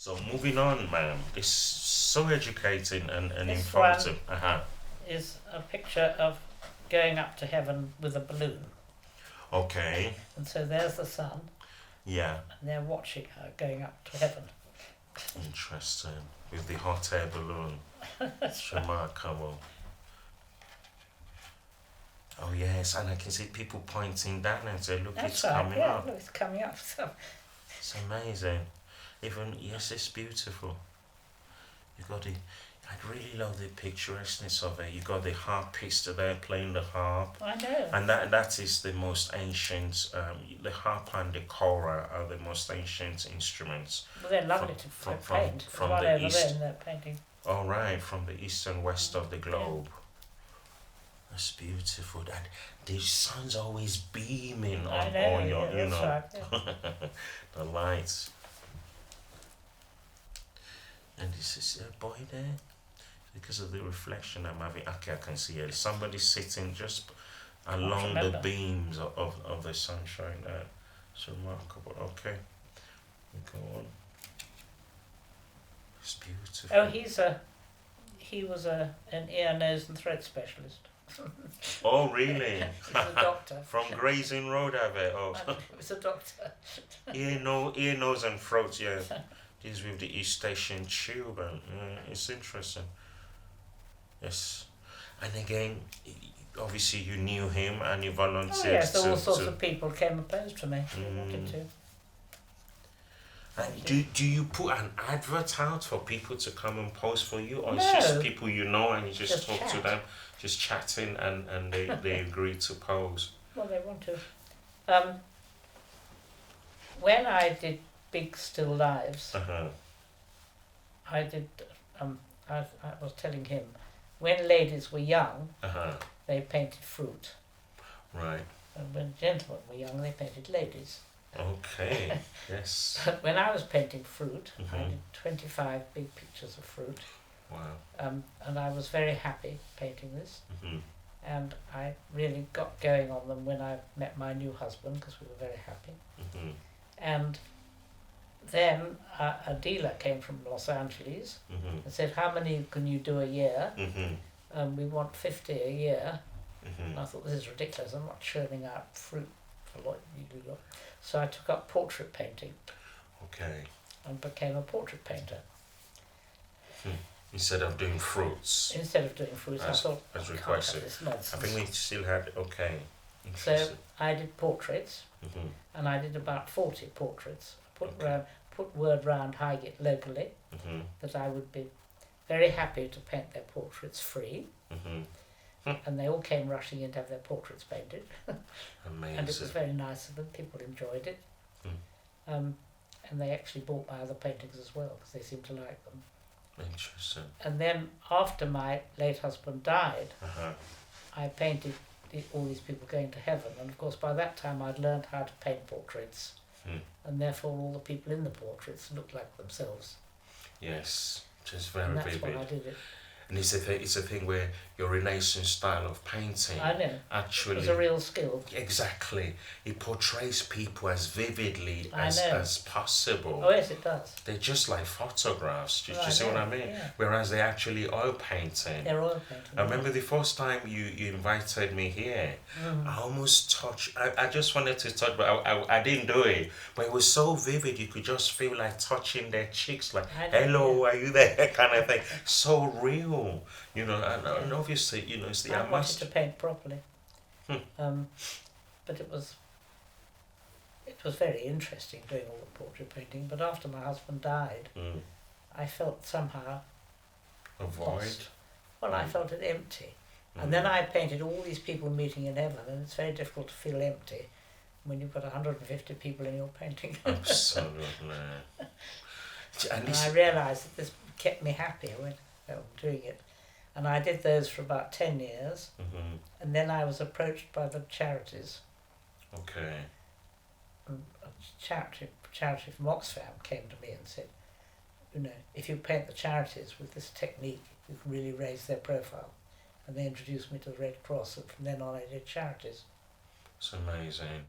So moving on, ma'am. It's so educating and This informative. is a picture of going up to heaven with a balloon. Okay. And so there's the sun, Yeah. and they're watching her going up to heaven. Interesting. With the hot air balloon. That's right. Remarkable. Oh yes, and I can see people pointing down and say, "Look, That's it's right. coming Yeah, up." look, it's coming up. So It's amazing. Even yes, it's beautiful. You got the. I really love the picturesqueness of it. You got the harpist there playing the harp, I know. and that is the most ancient. The harp and the kora are the most ancient instruments. Well, they're lovely From- to from- paint. from There's one the over east. there, and they're painting. All right, from the east and west of the globe. That's beautiful. And the sun's always beaming I on know. all your, Yeah, you that's know, right. Yeah. the lights. And this is a boy there. Because of the reflection I'm having, okay, I can see it. Somebody sitting just along the remember. beams of the sunshine there. It's remarkable. Okay, we go on. It's beautiful. Oh, he was an ear, nose, and throat specialist. Oh, really? He's a doctor. From Grazing Road, have it? Oh, He was a doctor. ear, nose, and throat. Yeah, this with the East Station tube, and it's interesting. Yes, and again, obviously you knew him and you volunteered Oh yes, all sorts to. of people came opposed to me. They wanted to. And do you put an advert out for people to come and pose for you, or it's No. just people you know and you just talk to chat. them, just chatting, and they agree to pose? Well, they want to. When I did Big Still Lives, I did. I was telling him, when ladies were young, they painted fruit, Right. and when gentlemen were young, they painted ladies. Okay. Yes. But when I was painting fruit, I Mhm. did 25 big pictures of fruit, Wow. and I was very happy painting this. Hmm. And I really got going on them when I met my new husband, because we were very happy. Hmm. And then a dealer came from Los Angeles Hmm. and said, "How many can you do a year? Hmm. We want 50 a year." Hmm. And I thought, this is ridiculous. I'm not churning out fruit for what you do. So I took up portrait painting Okay. and became a portrait painter. Instead of doing fruits, Instead of doing fruit, I As- thought, as I can't have requested. this I nonsense. think we still had. Okay. So Interesting. I did portraits, Hmm. and I did about 40 portraits. Okay. Put word round Highgate locally Hmm. that I would be very happy to paint their portraits free, Hmm. and they all came rushing in to have their portraits painted, Amazing. and it was very nice of them. People enjoyed it, Mm. and they actually bought my other paintings as well because they seemed to like them. Interesting. And then after my late husband died, Uh-huh. I painted all these people going to heaven, and of course by that time I'd learned how to paint portraits, and therefore all the people in the portraits looked like themselves, Yes. Just very and that's vivid. why I did it. And it's a thing where your Renaissance style of painting I know. It actually was a real skill. exactly it portrays people as vividly I as know. possible. Oh yes, it does. They're just like photographs. Do Oh, you see what I know, mean? yeah. Whereas they actually oil painting. They're oil painting. I remember the first time you invited me here, I almost touched, I just wanted to touch, but I didn't do it. But it was so vivid, you could just feel like touching their cheeks, like, I know, hello, are you there, kind of thing. So real, you know, and obviously, you know, it's the I wanted master. to paint properly, but it was very interesting doing all the portrait painting. But after my husband died, I felt somehow A void. lost. Well, I felt it empty. And then I painted all these people meeting in heaven, and it's very difficult to feel empty when you've got 150 people in your painting. Absolutely. And And this, I realised that this kept me happy when doing it. And I did those for about 10 years, and then I was approached by the charities. okay. And a charity from Oxfam came to me and said, you know, if you paint the charities with this technique, you can really raise their profile. And they introduced me to the Red Cross, and from then on I did charities. It's amazing.